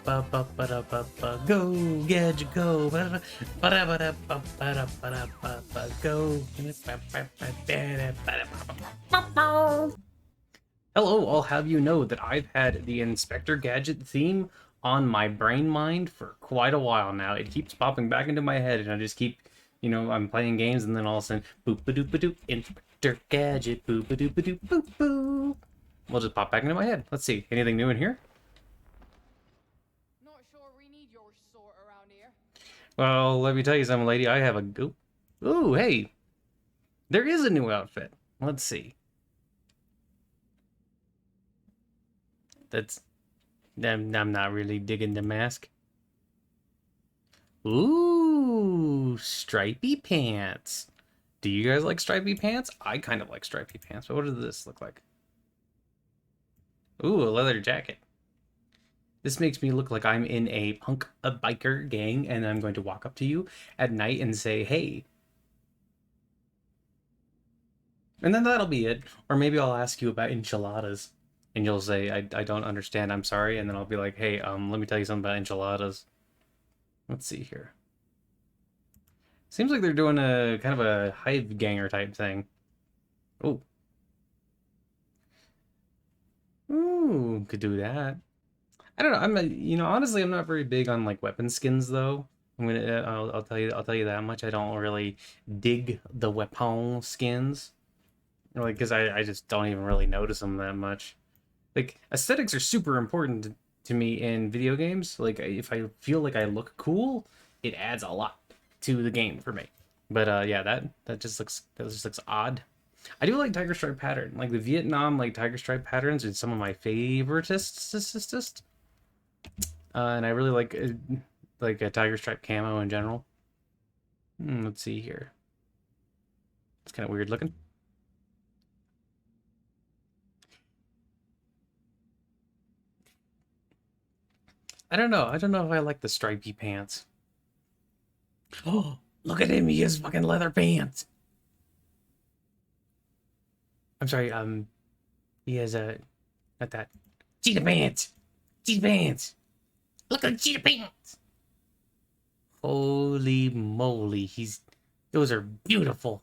Go, Gadget, go. Go. Hello, I'll have you know that I've had the Inspector Gadget theme on my brain mind for quite a while now. It keeps popping back into my head, and I just keep, I'm playing games, and then all of a sudden, boop a doop a doop, Inspector Gadget, boop a doop a doop, boop boo. Will just pop back into my head. Let's see, anything new in here? Not sure we need your sort around here. Well, let me tell you something, lady. I have a go. Ooh, hey, there is a new outfit. Let's see. I'm not really digging the mask. Ooh, stripy pants. Do you guys like stripy pants? I kind of like stripy pants, but what does this look like? Ooh, a leather jacket. This makes me look like I'm in a biker gang, and I'm going to walk up to you at night and say, hey. And then that'll be it. Or maybe I'll ask you about enchiladas. And you'll say, I don't understand, I'm sorry. And then I'll be like, hey, let me tell you something about enchiladas. Let's see here. Seems like they're doing a kind of a hive ganger type thing. Oh. Ooh, could do that. I don't know. Honestly, I'm not very big on like weapon skins though. I'll tell you that much. I don't really dig the weapon skins. Like, because I just don't even really notice them that much. Like, aesthetics are super important to me in video games. Like, if I feel like I look cool, it adds a lot to the game for me. But yeah, that just looks odd. I do like tiger stripe pattern. Like the Vietnam tiger stripe patterns are some of my favoritest. And I really like a tiger stripe camo in general. Let's see here. It's kind of weird looking. I don't know. I don't know if I like the stripy pants. Oh, look at him. He has fucking leather pants. I'm sorry. He has not that. Cheetah pants. Cheetah pants. Look at cheetah pants. Holy moly. Those are beautiful.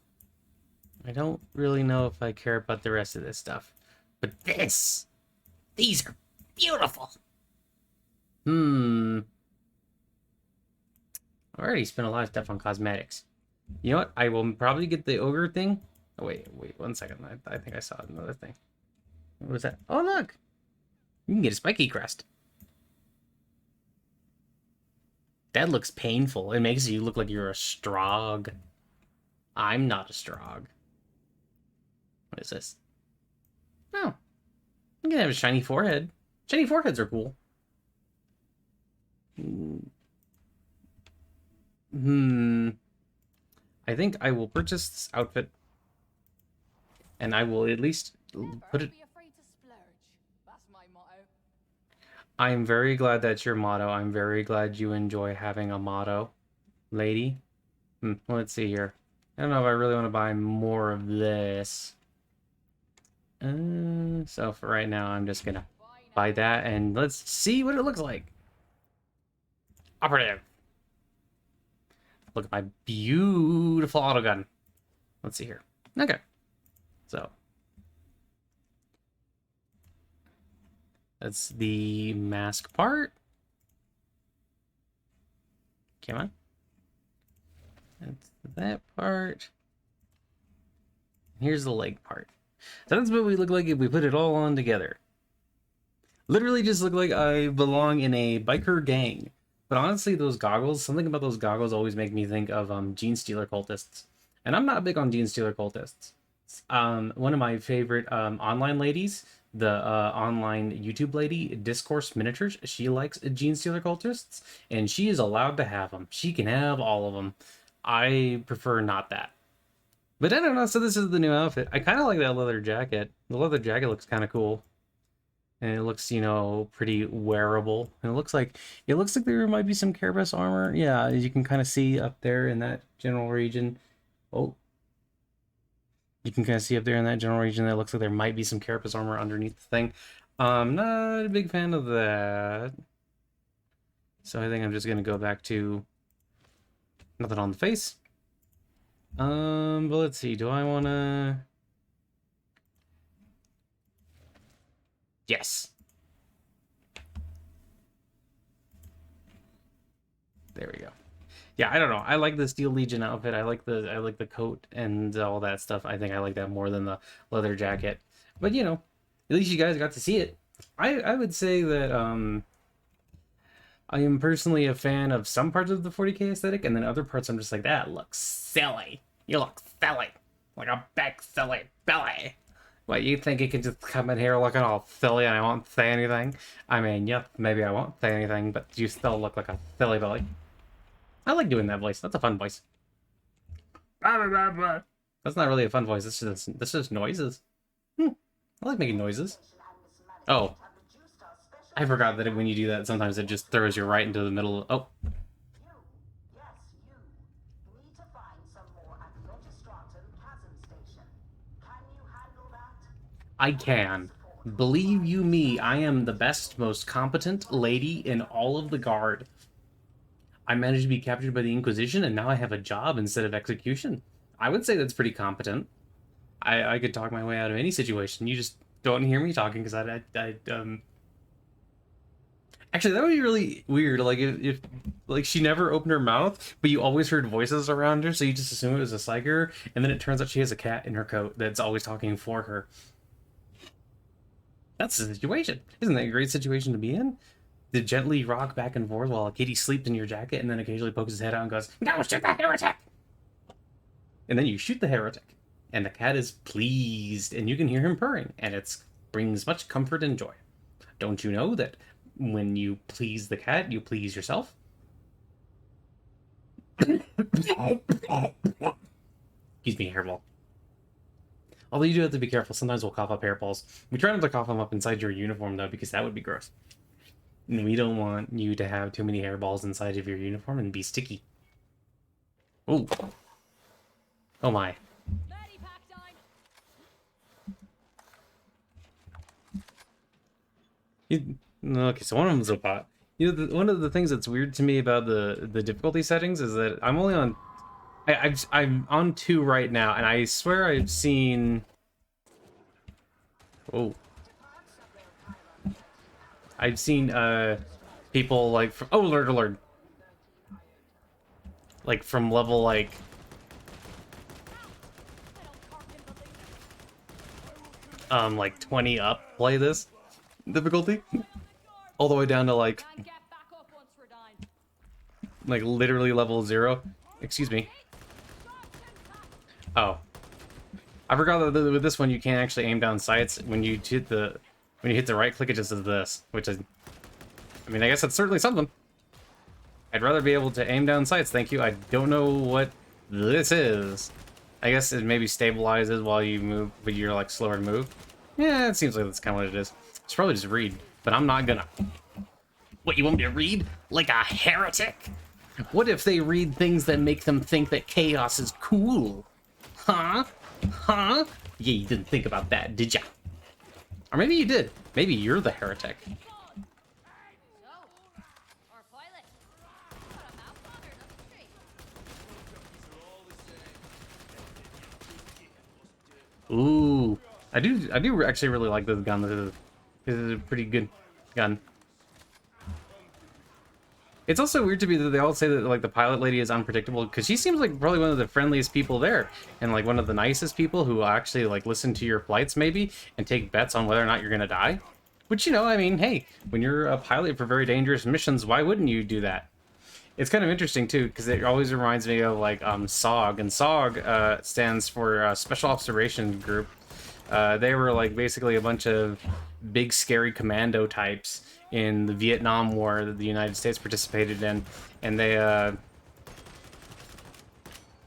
I don't really know if I care about the rest of this stuff. But these are beautiful. I already spent a lot of stuff on cosmetics. You know what? I will probably get the ogre thing. Oh, wait, 1 second. I think I saw another thing. What was that? Oh, look! You can get a spiky crest. That looks painful. It makes you look like you're a strog. I'm not a strog. What is this? Oh. You can have a shiny forehead. Shiny foreheads are cool. I think I will purchase this outfit. And I will at least put it... Be afraid to splurge. That's my motto. I'm very glad that's your motto. I'm very glad you enjoy having a motto, lady. Let's see here. I don't know if I really want to buy more of this. So for right now, I'm just gonna buy that, and let's see what it looks like. Operative. Look at my beautiful autogun. Let's see here. Okay. So. That's the mask part. Come on. That's that part. Here's the leg part. So that's what we look like if we put it all on together. Literally just look like I belong in a biker gang. But honestly, those goggles, something about those goggles always make me think of Gene Stealer cultists. And I'm not big on Gene Stealer cultists. One of my favorite online ladies, the online YouTube lady, Discourse Miniatures, she likes Gene Stealer cultists, and she is allowed to have them. She can have all of them. I prefer not that. But I don't know, so this is the new outfit. I kind of like that leather jacket. The leather jacket looks kind of cool. And it looks, pretty wearable. And it looks like there might be some Carapace armor. Yeah, as you can kind of see up there in that general region. Oh. You can kind of see up there in that general region that it looks like there might be some Carapace armor underneath the thing. Not a big fan of that. So I think I'm just gonna go back to nothing on the face. But let's see, do I wanna... Yes. There we go. Yeah, I don't know. I like the Steel Legion outfit. I like the coat and all that stuff. I think I like that more than the leather jacket. But you know, at least you guys got to see it. I would say that I am personally a fan of some parts of the 40K aesthetic, and then other parts I'm just like, that looks silly. You look silly. Like a big silly belly. What, you think you can just come in here looking all silly and I won't say anything? I mean, yeah, maybe I won't say anything, but you still look like a silly belly. I like doing that voice. That's a fun voice. That's not really a fun voice. That's just noises. I like making noises. Oh. I forgot that when you do that, sometimes it just throws you right into the middle of... Oh. I can. Believe you me, I am the best, most competent lady in all of the guard. I managed to be captured by the Inquisition, and now I have a job instead of execution. I would say that's pretty competent. I could talk my way out of any situation. You just don't hear me talking because Actually, that would be really weird. Like if like she never opened her mouth, but you always heard voices around her, so you just assume it was a psyker, and then it turns out she has a cat in her coat that's always talking for her. That's the situation. Isn't that a great situation to be in? To gently rock back and forth while a kitty sleeps in your jacket and then occasionally pokes his head out and goes, "Now shoot the heretic!" And then you shoot the heretic. And the cat is pleased, and you can hear him purring, and it brings much comfort and joy. Don't you know that when you please the cat, you please yourself? Excuse me, hairball. Although you do have to be careful. Sometimes we'll cough up hairballs. We try not to cough them up inside your uniform, though, because that would be gross. And we don't want you to have too many hairballs inside of your uniform and be sticky. Ooh. Oh my. Okay, so one of them's a bot. You know, one of the things that's weird to me about the difficulty settings is that I'm only on... I'm on 2 right now, and I swear I've seen... Oh. I've seen, people, like... Oh, alert, alert. Like, from level, like... like 20 up play this difficulty. All the way down to, like literally level 0. Excuse me. Oh. I forgot that with this one you can't actually aim down sights. When you hit the right click, it just does this, which is... I mean, I guess that's certainly something. I'd rather be able to aim down sights, thank you. I don't know what this is. I guess it maybe stabilizes while you move, but you're like slower to move. Yeah, it seems like that's kind of what it is. It's probably just read, but I'm not gonna. What, you want me to read? Like a heretic? What if they read things that make them think that chaos is cool? Huh? Huh? Yeah, you didn't think about that, did ya? Or maybe you did. Maybe you're the heretic. Ooh, I do actually really like this gun. This is a pretty good gun. It's also weird to me that they all say that like the pilot lady is unpredictable, because she seems like probably one of the friendliest people there, and like one of the nicest people who actually like listen to your flights maybe and take bets on whether or not you're gonna die. Which, you know, I mean, hey, when you're a pilot for very dangerous missions, why wouldn't you do that? It's kind of interesting too, because it always reminds me of like SOG, and SOG stands for Special Observation Group. They were like basically a bunch of big scary commando types in the Vietnam War that the United States participated in, and they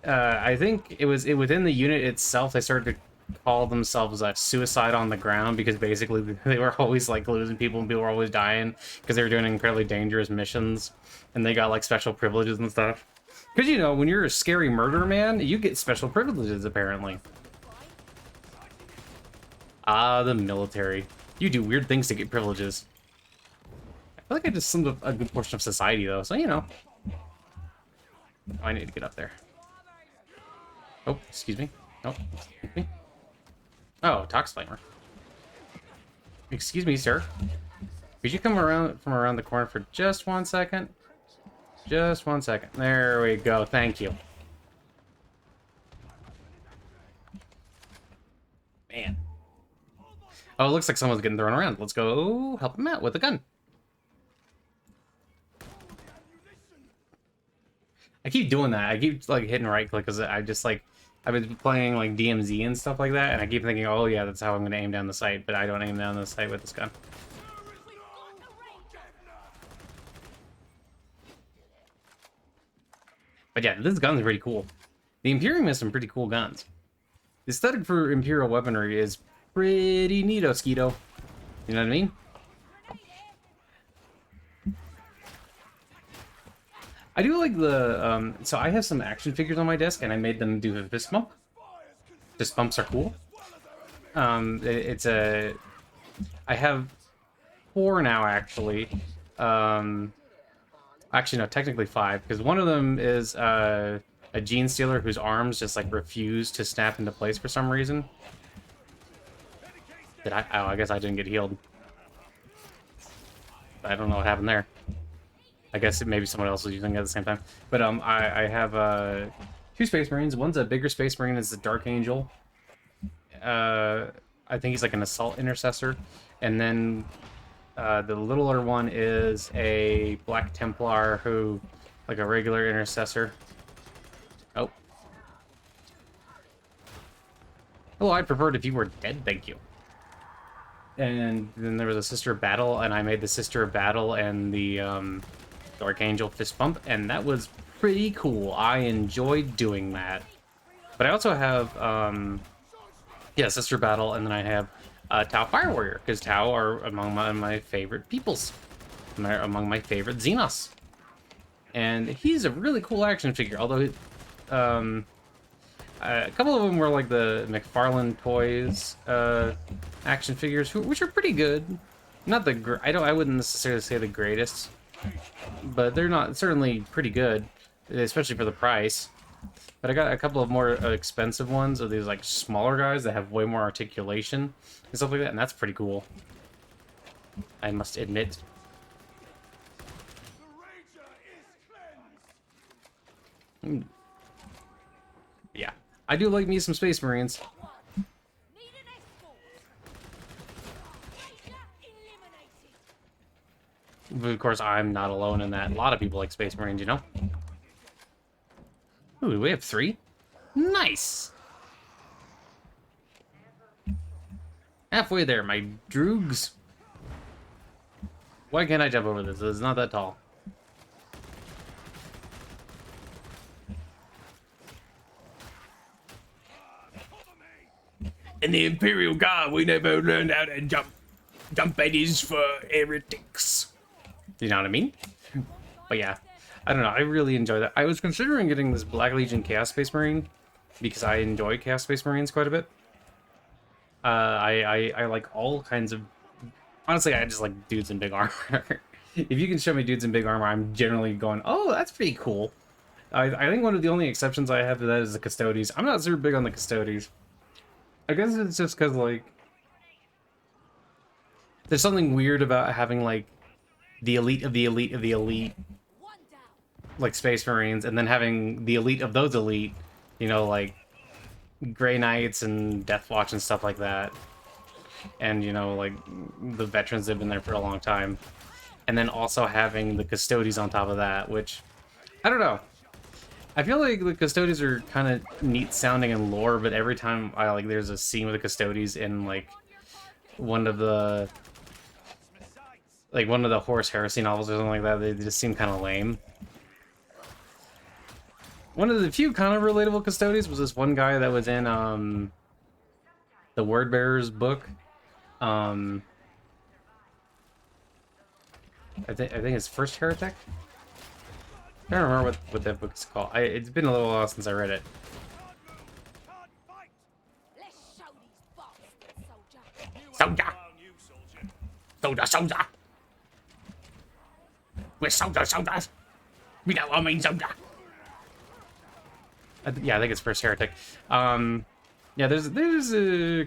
I think it was within the unit itself they started to call themselves suicide on the ground, because basically they were always like losing people and people were always dying because they were doing incredibly dangerous missions, and they got like special privileges and stuff. Because, you know, when you're a scary murder man, you get special privileges apparently. Ah, the military. You do weird things to get privileges. feel like I just summed up a good portion of society, though, so, you know. Oh, I need to get up there. Oh, excuse me. Oh, excuse me. Oh, Tox Flamer. Excuse me, sir. Could you come around from around the corner for just 1 second? Just 1 second. There we go. Thank you. Man. Oh, it looks like someone's getting thrown around. Let's go help him out with a gun. I keep doing that. I keep like hitting right click because I just like I've been playing like DMZ and stuff like that, and I keep thinking, oh yeah, that's how I'm gonna aim down the sight, but I don't aim down the sight with this gun. But yeah, this gun's pretty cool. The Imperium has some pretty cool guns. The aesthetic for Imperial weaponry is pretty neato, Skeeto. You know what I mean? I do like the, so I have some action figures on my desk, and I made them do a fist bump. Fist bumps are cool. I have 4 now, actually. Actually, no, technically 5, because one of them is, a Gene Stealer whose arms just, like, refuse to snap into place for some reason. Did I? Oh, I guess I didn't get healed. I don't know what happened there. I guess maybe someone else was using it at the same time. But I have 2 Space Marines. One's a bigger Space Marine. It's the Dark Angel. I think he's like an Assault Intercessor. And then the littler one is a Black Templar who, like a regular Intercessor. Oh. Well, I'd prefer it if you were dead, thank you. And then there was a Sister of Battle, and I made the Sister of Battle and the Dark Angel fist bump, and that was pretty cool. I enjoyed doing that. But I also have, yeah, Sister Battle, and then I have Tau Fire Warrior, because Tau are among my favorite peoples, among my favorite Xenos. And he's a really cool action figure, although a couple of them were like the McFarlane Toys action figures, which are pretty good. Not the I wouldn't necessarily say the greatest, but they're not certainly pretty good, especially for the price. But I got a couple of more expensive ones of these like smaller guys that have way more articulation and stuff like that, and that's pretty cool, I must admit. Yeah, I do like me some Space Marines. But of course, I'm not alone in that. A lot of people like Space Marines, you know? Ooh, we have 3? Nice! Halfway there, my droogs. Why can't I jump over this? It's not that tall. In the Imperial Guard, we never learned how to jump. Jump eddies for heretics. You know what I mean? But yeah, I don't know. I really enjoy that. I was considering getting this Black Legion Chaos Space Marine because I enjoy Chaos Space Marines quite a bit. I like all kinds of... Honestly, I just like dudes in big armor. If you can show me dudes in big armor, I'm generally going, oh, that's pretty cool. I think one of the only exceptions I have to that is the Custodes. I'm not super big on the Custodes. I guess it's just because, like, there's something weird about having, like, the elite of the elite of the elite, like Space Marines, and then having the elite of those elite, you know, like Grey Knights and Death Watch and stuff like that. And, you know, like the veterans that have been there for a long time. And then also having the Custodes on top of that, which, I don't know. I feel like the Custodes are kind of neat sounding in lore, but every time there's a scene with the Custodes in, like, one of the Horus Heresy novels or something like that, they just seem kind of lame. One of the few kind of relatable Custodes was this one guy that was in the Word Bearer's book. I think it's First Heretic. I don't remember what that book's called. It's been a little while since I read it. Soldier! Soldier! Soldier! We're soldiers. We know what I mean, soldier. Yeah, I think it's first heretic. Yeah, there's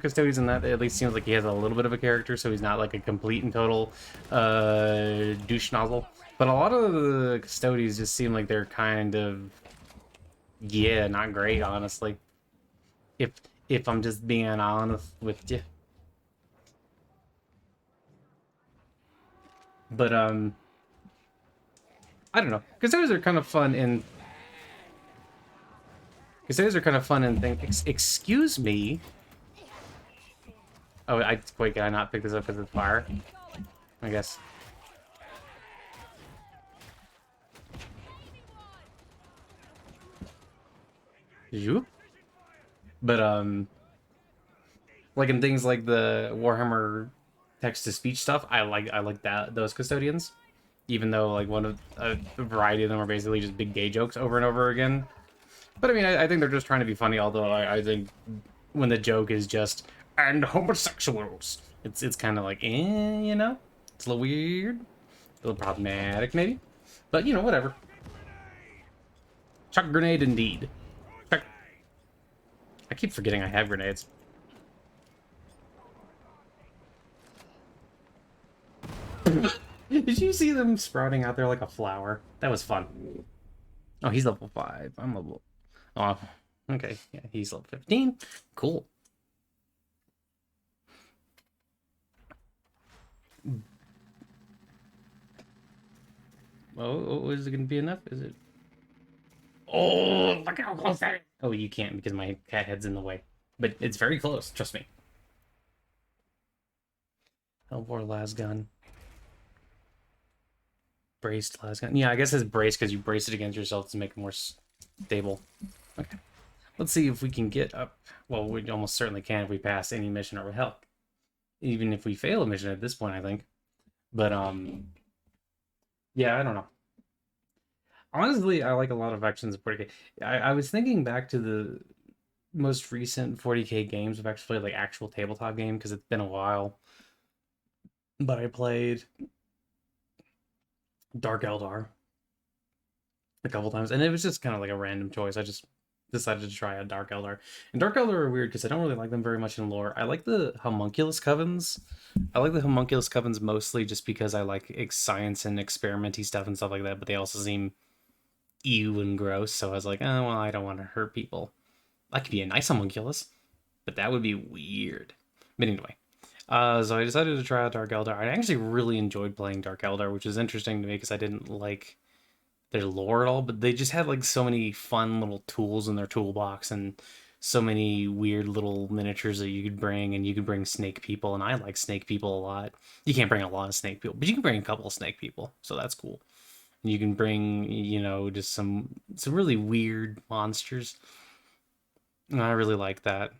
Custodians in that. It at least seems like he has a little bit of a character, so he's not like a complete and total douche nozzle. But a lot of the Custodians just seem like they're kind of, yeah, not great, honestly. If I'm just being honest with you. But I don't know. Custodians are kind of fun in. Custodians are kind of fun and think. Excuse me. Oh, wait. Can I not pick this up because it's fire? I guess. You. But like in things like the Warhammer text-to-speech stuff, I like those Custodians. Even though like a variety of them are basically just big gay jokes over and over again. But I mean, I think they're just trying to be funny. Although I think when the joke is just "and homosexuals," it's kind of like, you know, it's a little weird, a little problematic maybe. But you know, whatever. Chuck grenade indeed. Chuck. I keep forgetting I have grenades. Did you see them sprouting out there like a flower? That was fun. Oh, he's level 5. I'm level... Oh, okay. Yeah, he's level 15. Cool. Oh, is it going to be enough? Is it? Oh, look how close that is. Oh, you can't because my cat head's in the way. But it's very close, trust me. Hellbore las gun. Braced las gun. Yeah, I guess it's braced because you brace it against yourself to make it more stable. Okay. Let's see if we can get up. Well, we almost certainly can if we pass any mission or help. Even if we fail a mission at this point, I think. But, yeah, I don't know. Honestly, I like a lot of actions of 40k. I was thinking back to the most recent 40k games. I've actually played like actual tabletop game because it's been a while. But I played Dark Eldar a couple times, and it was just kind of like a random choice. I just decided to try out Dark Eldar. And Dark Eldar are weird because I don't really like them very much in lore. I like the homunculus covens. I like the homunculus covens mostly just because I like science and experimenty stuff and stuff like that, but they also seem ew and gross, so I was like, oh, well, I don't want to hurt people. I could be a nice homunculus, but that would be weird. But anyway, so I decided to try out Dark Eldar. I actually really enjoyed playing Dark Eldar, which is interesting to me because I didn't like their lore at all, but they just had like so many fun little tools in their toolbox and so many weird little miniatures that you could bring, and you could bring snake people, and I like snake people a lot. You can't bring a lot of snake people, but you can bring a couple of snake people, so that's cool. You can bring, you know, just some really weird monsters. And I really like that.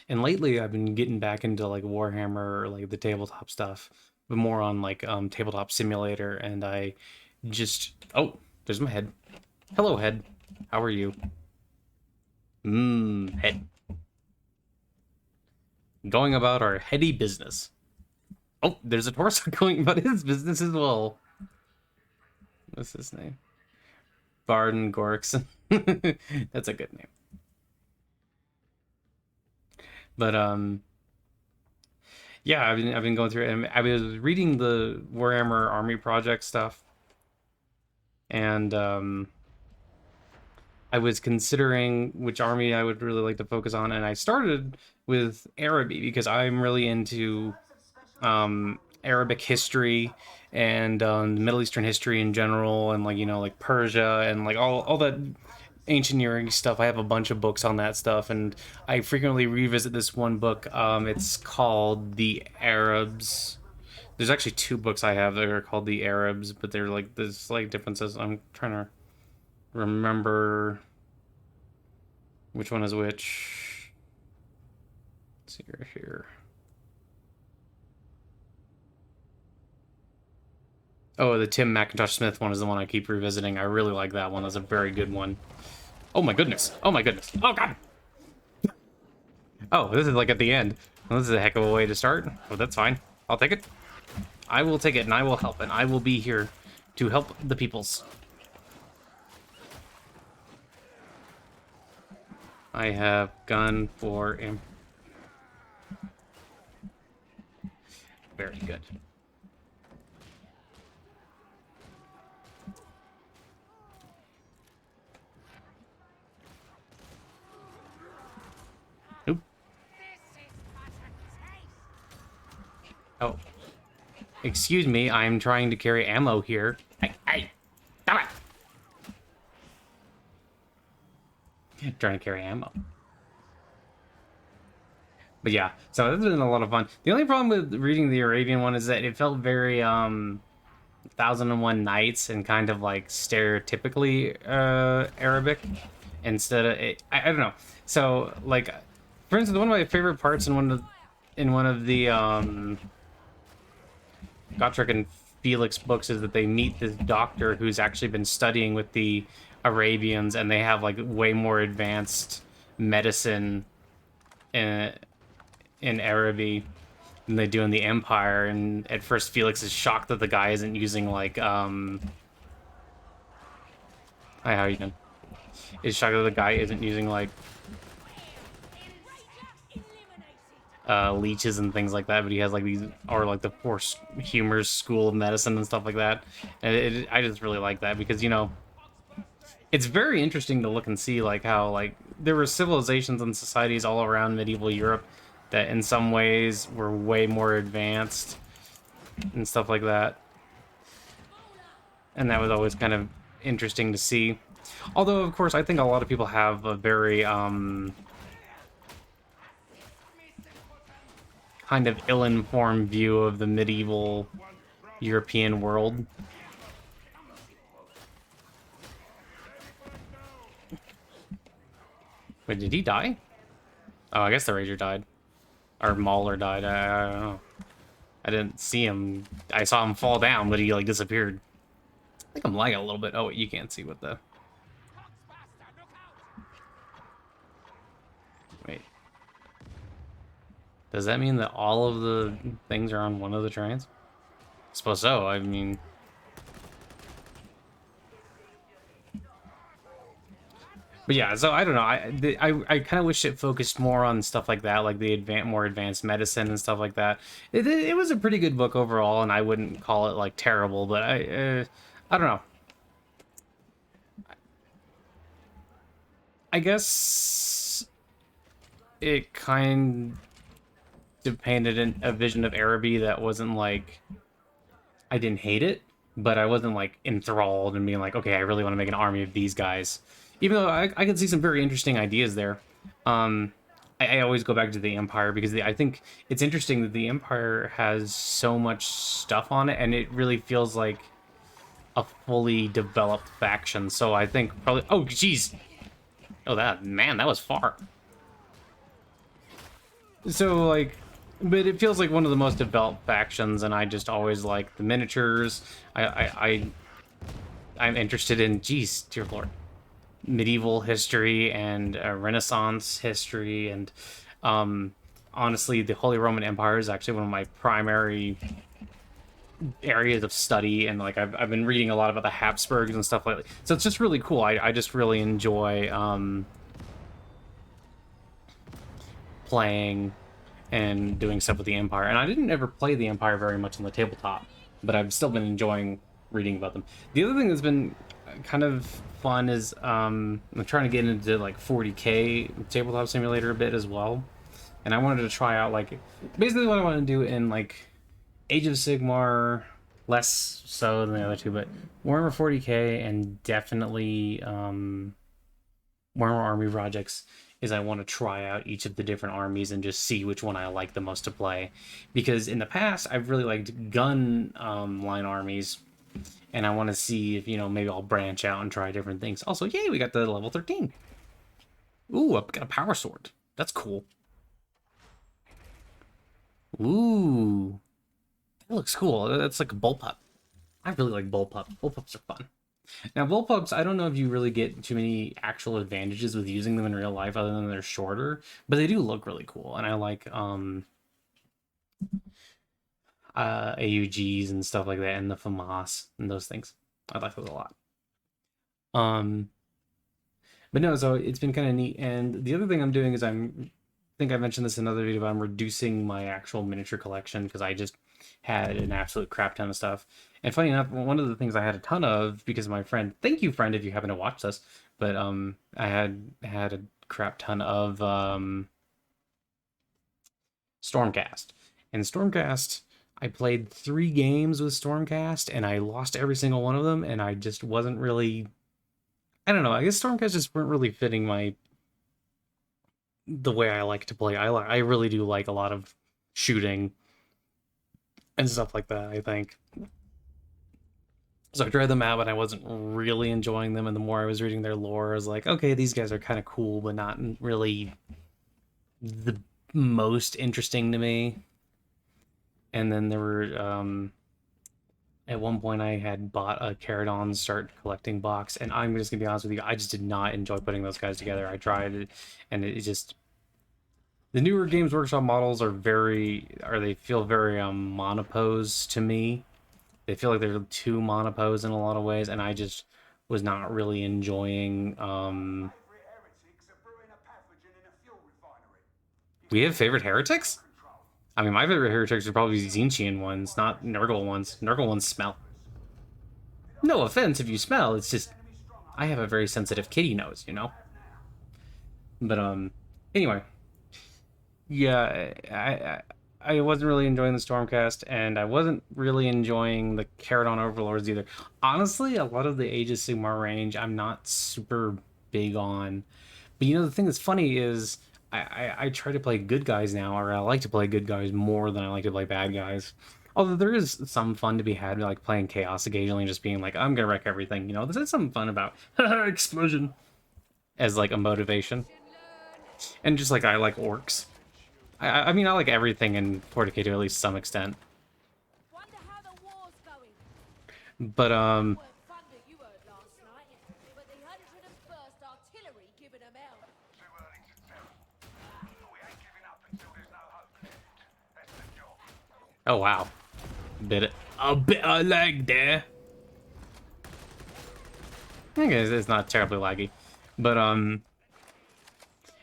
And lately I've been getting back into like Warhammer or like the tabletop stuff, but more on like Tabletop Simulator, and I just there's my head. Hello, head. How are you? Head. Going about our heady business. Oh, there's a torso going about his business as well. What's his name? Barden Gorkson. That's a good name. But yeah, I've been going through it, and I was reading the Warhammer Army Project stuff, and I was considering which army I would really like to focus on, and I started with Araby because I'm really into Arabic history and Middle Eastern history in general, and like, you know, like Persia and like all that ancient Near East stuff. I have a bunch of books on that stuff, and I frequently revisit this one book. It's called The Arabs. There's actually 2 books I have that are called The Arabs, but they're like, there's slight differences. I'm trying to remember which one is which. Let's see right here. Oh, the Tim McIntosh Smith one is the one I keep revisiting. I really like that one. That's a very good one. Oh my goodness. Oh my goodness. Oh god. Oh, this is like at the end. Well, this is a heck of a way to start. Oh, that's fine. I'll take it. I will take it, and I will help, and I will be here to help the peoples. I have gun for him. Very good. Nope. Oh. Excuse me, I'm trying to carry ammo here. Hey! Stop it! Trying to carry ammo. But yeah, so that's been a lot of fun. The only problem with reading the Arabian one is that it felt very, 1001 Nights and kind of like stereotypically, Arabic instead of, I don't know. So, like, for instance, one of my favorite parts in one of the, Gotrek and Felix books is that they meet this doctor who's actually been studying with the Arabians, and they have like way more advanced medicine in Araby than they do in the Empire. And at first, Felix is shocked that the guy isn't using like Hi, how you doing? Is shocked that the guy isn't using like leeches and things like that, but he has like these, or like the poor Humor's School of Medicine and stuff like that. And I just really like that because, you know, it's very interesting to look and see like how like there were civilizations and societies all around medieval Europe that in some ways were way more advanced and stuff like that. And that was always kind of interesting to see. Although, of course, I think a lot of people have a very kind of ill-informed view of the medieval European world. Wait, did he die? Oh, I guess the Ranger died. Or Mauler died. I don't know. I didn't see him. I saw him fall down, but he, like, disappeared. I think I'm lagging a little bit. Oh, wait, you can't see what the... Wait. Does that mean that all of the things are on one of the trains? I suppose so. I mean... But yeah, so I don't know. I kind of wish it focused more on stuff like that, like the more advanced medicine and stuff like that. It was a pretty good book overall, and I wouldn't call it like terrible, but I don't know. I guess it kind of painted a vision of Araby that wasn't like, I didn't hate it, but I wasn't like enthralled and being like, okay, I really want to make an army of these guys. Even though I could see some very interesting ideas there. I always go back to the Empire because I think it's interesting that the Empire has so much stuff on it, and it really feels like a fully developed faction. So I think probably... Oh, jeez! Oh, that was far. So, like... But it feels like one of the most developed factions, and I just always like the miniatures. I'm interested in... Jeez, dear lord. Medieval history and Renaissance history, and honestly, the Holy Roman Empire is actually one of my primary areas of study, and like I've been reading a lot about the Habsburgs and stuff lately. So it's just really cool. I just really enjoy playing and doing stuff with the Empire. And I didn't ever play the Empire very much on the tabletop, but I've still been enjoying reading about them. The other thing that's been kind of fun is I'm trying to get into like 40K tabletop simulator a bit as well, and I wanted to try out like basically what I want to do in like Age of Sigmar, less so than the other two, but Warhammer 40K and definitely Warhammer Army Projects is I want to try out each of the different armies and just see which one I like the most to play, because in the past I've really liked gun line armies. And I want to see if, you know, maybe I'll branch out and try different things. Also, yay, we got the level 13. Ooh, I've got a power sword. That's cool. Ooh. That looks cool. That's like a bullpup. I really like bullpups. Bullpups are fun. Now, bullpups, I don't know if you really get too many actual advantages with using them in real life other than they're shorter. But they do look really cool. And I like... AUGs and stuff like that, and the FAMAS and those things. I like those a lot. But no, so it's been kind of neat. And the other thing I'm doing is I think I mentioned this in another video, but I'm reducing my actual miniature collection because I just had an absolute crap ton of stuff. And funny enough, one of the things I had a ton of because my friend, thank you friend if you happen to watch this, but I had a crap ton of Stormcast. And Stormcast, I played 3 games with Stormcast and I lost every single one of them, and I just wasn't really, I don't know, I guess Stormcast just weren't really fitting the way I like to play. I really do like a lot of shooting and stuff like that, I think. So I tried them out, but I wasn't really enjoying them. And the more I was reading their lore, I was like, okay, these guys are kind of cool, but not really the most interesting to me. And then there were, at one point I had bought a Caradon Start Collecting box, and I'm just gonna be honest with you, I just did not enjoy putting those guys together. I tried it, and it just, the newer Games Workshop models are they feel very monopose to me. They feel like they're too monopose in a lot of ways, and I just was not really enjoying. We have favorite heretics? I mean, my favorite heretics are probably Zinchian ones, not Nurgle ones. Nurgle ones smell. No offense if you smell, it's just I have a very sensitive kitty nose, you know? But anyway, yeah, I wasn't really enjoying the Stormcast, and I wasn't really enjoying the Caradon Overlords either. Honestly, a lot of the Age of Sigmar range I'm not super big on. But you know, the thing that's funny is I try to play good guys now, or I like to play good guys more than I like to play bad guys. Although there is some fun to be had, like playing Chaos occasionally, just being like, I'm gonna wreck everything. You know, there's something fun about explosion as like a motivation. And just like I like orcs. I mean, I like everything in 40k to at least some extent. Wonder how the war's going. But Weren't thunder you heard last night, but the 101st Artillery giving 'em hell. oh wow, a bit of lag there. I guess it's not terribly laggy, but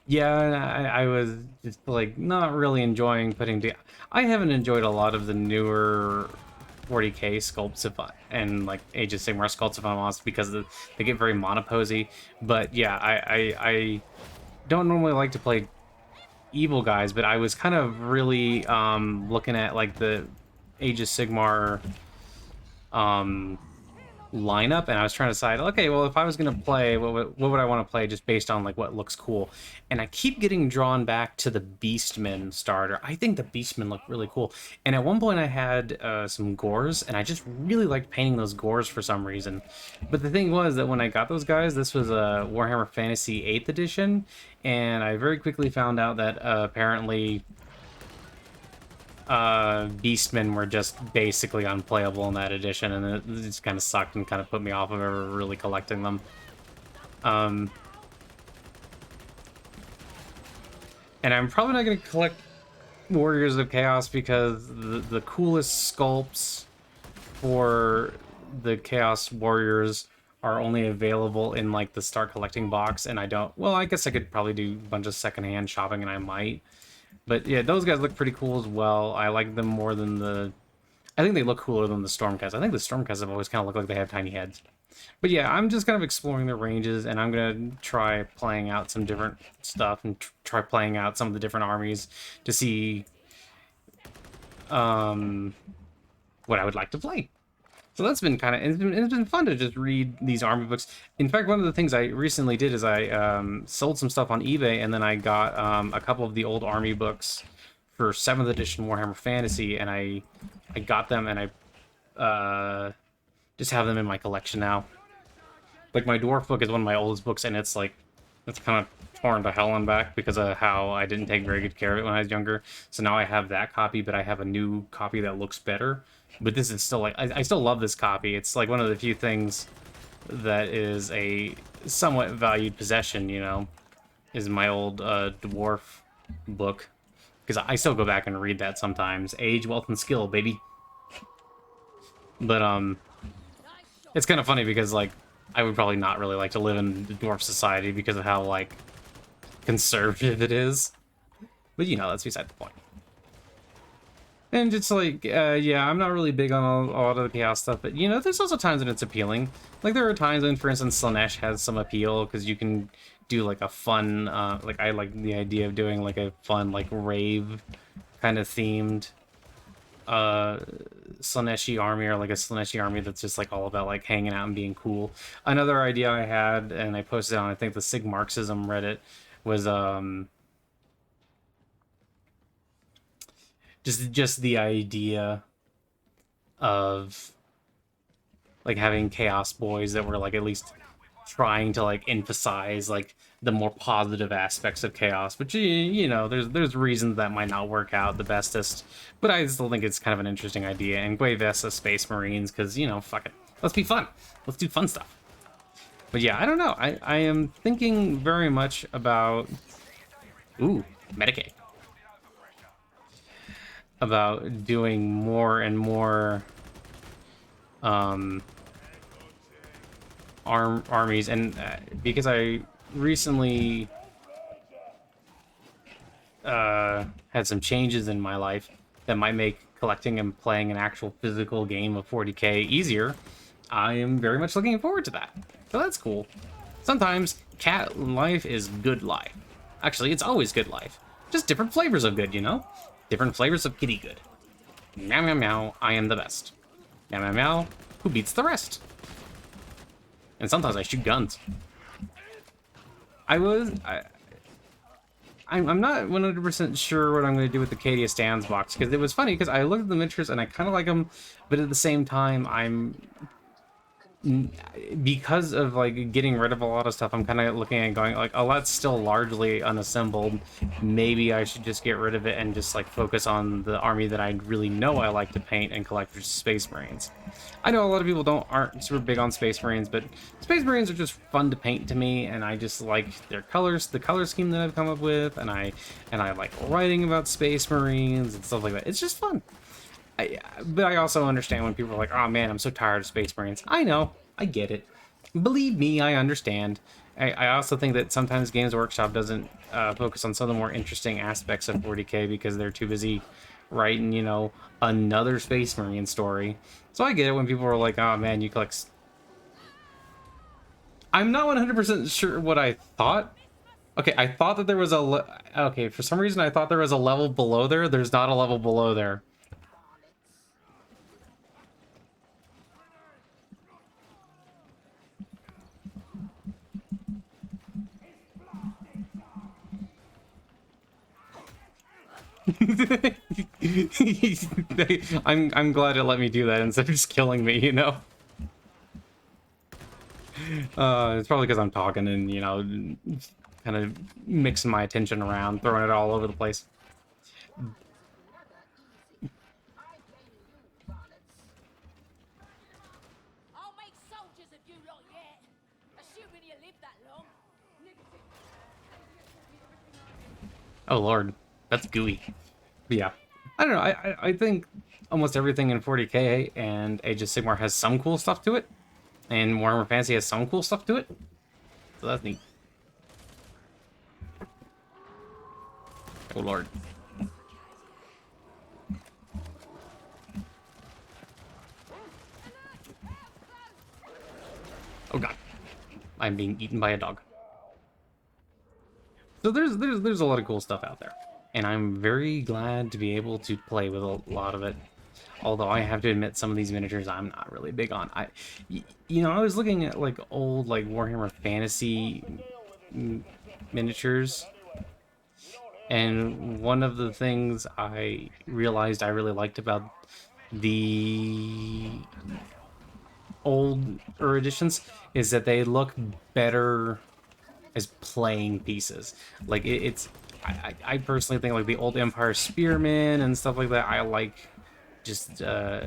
yeah, I was just like not really enjoying putting together. I haven't enjoyed a lot of the newer 40k sculpts and like Age of Sigmar sculpts if I'm honest, because they get very monoposy. But yeah, I don't normally like to play evil guys, but I was kind of really looking at like the Age of Sigmar lineup, and I was trying to decide, okay, well, if I was gonna play, what would I want to play just based on like what looks cool? And I keep getting drawn back to the Beastmen starter. I think the Beastmen look really cool, and at one point I had some Gores, and I just really liked painting those Gores for some reason. But the thing was that when I got those guys, this was a Warhammer Fantasy 8th edition, and I very quickly found out that apparently Beastmen were just basically unplayable in that edition, and it just kind of sucked and kind of put me off of ever really collecting them. And I'm probably not going to collect Warriors of Chaos because the coolest sculpts for the Chaos Warriors are only available in like the Start Collecting box, and I don't, well, I guess I could probably do a bunch of secondhand shopping, and I might. But yeah, those guys look pretty cool as well. I like them more than I think they look cooler than the Stormcast. I think the Stormcast have always kind of looked like they have tiny heads. But yeah, I'm just kind of exploring the ranges, and I'm going to try playing out some different stuff and try playing out some of the different armies to see what I would like to play. So that's been kind of, it's been fun to just read these army books. In fact, one of the things I recently did is I sold some stuff on eBay, and then I got a couple of the old army books for 7th edition Warhammer Fantasy, and I got them, and I just have them in my collection now. Like, my Dwarf book is one of my oldest books, and it's like, it's kind of torn to hell and back because of how I didn't take very good care of it when I was younger. So now I have that copy, but I have a new copy that looks better. But this is still like, I still love this copy. It's like one of the few things that is a somewhat valued possession, you know, is my old Dwarf book. Because I still go back and read that sometimes. Age, Wealth, and Skill, baby. But, It's kind of funny because, like, I would probably not really like to live in the dwarf society because of how, like, conservative it is. But, you know, that's beside the point. And it's like, yeah, I'm not really big on a lot of the chaos stuff, but, you know, there's also times when it's appealing. Like, there are times when, for instance, Slanesh has some appeal, because you can do, like, a fun, like, I like the idea of doing, like, a fun, like, rave kind of themed, Slaneshi army, or, like, a Slaneshi army that's just, like, all about, like, hanging out and being cool. Another idea I had, and I posted on, I think, the Sig Marxism Reddit, was, just the idea of like having chaos boys that were like at least trying to like emphasize like the more positive aspects of chaos, but you know there's reasons that might not work out the bestest, but I still think it's kind of an interesting idea. And Guevesa Space Marines, because you know, fuck it, let's be fun, let's do fun stuff. But yeah, I don't know, I am thinking very much about Medicaid, about doing more and more armies, and because I recently had some changes in my life that might make collecting and playing an actual physical game of 40k easier, I am very much looking forward to that. So that's cool. Sometimes cat life is good life. Actually, it's always good life. Just different flavors of good, you know? Different flavors of kitty good. Meow meow meow, I am the best. Meow meow meow, who beats the rest? And sometimes I shoot guns. I'm not 100% sure what I'm going to do with the Cadia Stands box, because it was funny, because I looked at the miniatures and I kind of like them, but at the same time, because of like getting rid of a lot of stuff, I'm kind of looking at going like, oh, that's still largely unassembled. Maybe I should just get rid of it and just like focus on the army that I really know I like to paint and collect, which is Space Marines. I know a lot of people aren't super big on Space Marines, but Space Marines are just fun to paint to me, and I just like their colors, the color scheme that I've come up with, and I like writing about Space Marines and stuff like that. It's just fun. But I also understand when people are like, oh man, I'm so tired of Space Marines. I know, I get it. Believe me, I understand. I also think that sometimes Games Workshop doesn't focus on some of the more interesting aspects of 40k because they're too busy writing, you know, another Space Marine story. So I get it when people are like, oh man, you collect... I'm not 100% sure what I thought. Okay, I thought that there was a... Okay, for some reason I thought there was a level below there. There's not a level below there. I'm glad it let me do that instead of just killing me, you know? It's probably because I'm talking and, you know, kind of mixing my attention around, throwing it all over the place. I'll make soldiers of you lot yet. Assuming you live that long. Oh lord, that's gooey. But yeah, I don't know. I think almost everything in 40k and Age of Sigmar has some cool stuff to it, and Warhammer Fantasy has some cool stuff to it. So that's neat. Oh lord. Oh god, I'm being eaten by a dog. So there's a lot of cool stuff out there, and I'm very glad to be able to play with a lot of it. Although I have to admit, some of these miniatures I'm not really big on. You know, I was looking at like old like Warhammer Fantasy miniatures, and one of the things I realized I really liked about the older editions is that they look better as playing pieces. Like I personally think like the old Empire Spearmen and stuff like that, I like just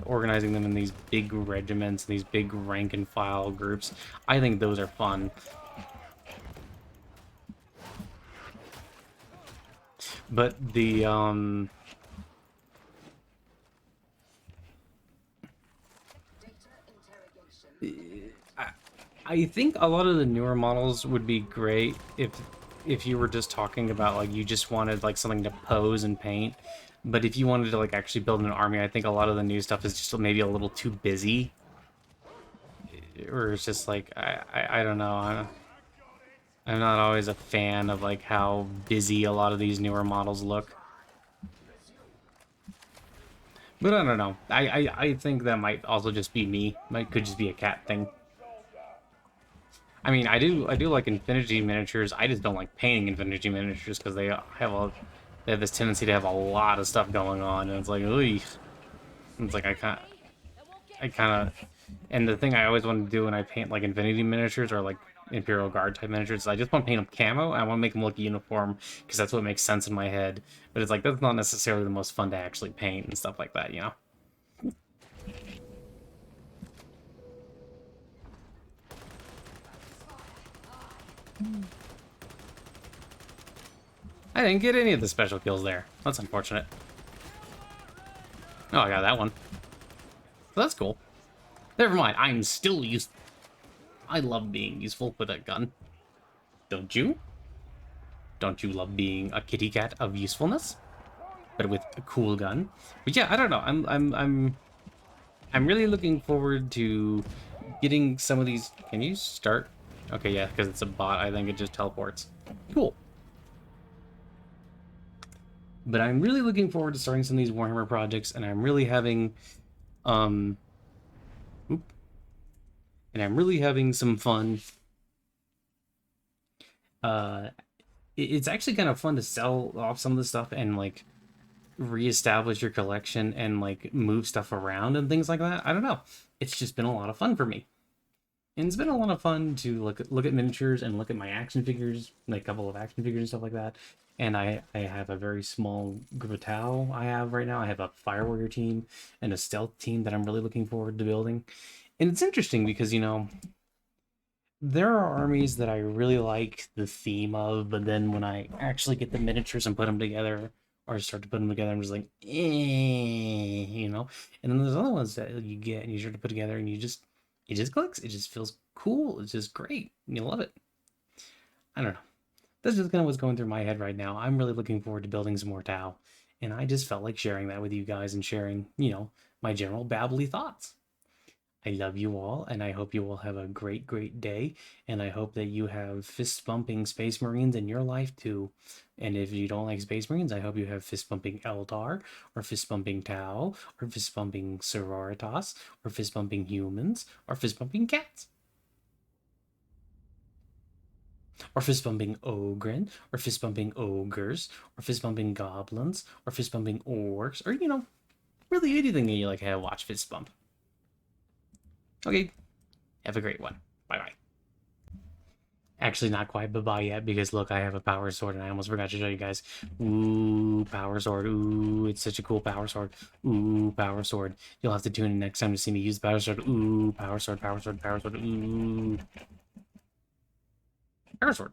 organizing them in these big regiments, these big rank and file groups. I think those are fun. But the I think a lot of the newer models would be great if you were just talking about like you just wanted like something to pose and paint. But if you wanted to like actually build an army, I think a lot of the new stuff is just maybe a little too busy. Or it's just like I don't know. I'm not always a fan of like how busy a lot of these newer models look. But I don't know. I think that might also just be me. Could just be a cat thing. I mean, I do like Infinity miniatures. I just don't like painting Infinity miniatures because they have this tendency to have a lot of stuff going on, and it's like, ooh, it's like I kind of, and the thing I always want to do when I paint like Infinity miniatures or like Imperial Guard type miniatures, I just want to paint them camo. And I want to make them look uniform because that's what makes sense in my head. But it's like that's not necessarily the most fun to actually paint and stuff like that, you know. I didn't get any of the special kills there. That's unfortunate. Oh, I got that one. So that's cool. Never mind. I'm still useful. I love being useful with a gun. Don't you? Don't you love being a kitty cat of usefulness? But with a cool gun. But yeah, I don't know. I'm really looking forward to getting some of these. Can you start? Okay, yeah, because it's a bot. I think it just teleports. Cool. But I'm really looking forward to starting some of these Warhammer projects, and I'm really having, and I'm really having some fun. It's actually kind of fun to sell off some of the stuff and like reestablish your collection and like move stuff around and things like that. I don't know. It's just been a lot of fun for me. And it's been a lot of fun to look at miniatures and look at my action figures, like a couple of action figures and stuff like that. And I have a very small group of Tau I have right now. I have a Fire Warrior team and a Stealth team that I'm really looking forward to building. And it's interesting because, you know, there are armies that I really like the theme of, but then when I actually get the miniatures and put them together, or start to put them together, I'm just like, you know? And then there's other ones that you get and you start to put together and it just clicks. It just feels cool. It's just great. You love it. I don't know. That's just kind of what's going through my head right now. I'm really looking forward to building some more Tau. And I just felt like sharing that with you guys and sharing, you know, my general babbly thoughts. I love you all, and I hope you all have a great, great day. And I hope that you have fist-bumping Space Marines in your life too. And if you don't like Space Marines, I hope you have fist-bumping Eldar, or fist-bumping Tau, or fist-bumping Sororitas, or fist-bumping humans, or fist-bumping cats. Or fist-bumping Ogren, or fist-bumping Ogres, or fist-bumping Goblins, or fist-bumping Orcs, or, you know, really anything that you like to have watch fist bump. Okay, have a great one. Bye-bye. Actually, not quite bye-bye yet, because look, I have a power sword, and I almost forgot to show you guys. Ooh, power sword. Ooh, it's such a cool power sword. Ooh, power sword. You'll have to tune in next time to see me use the power sword. Ooh, power sword, power sword, power sword. Ooh. Power sword.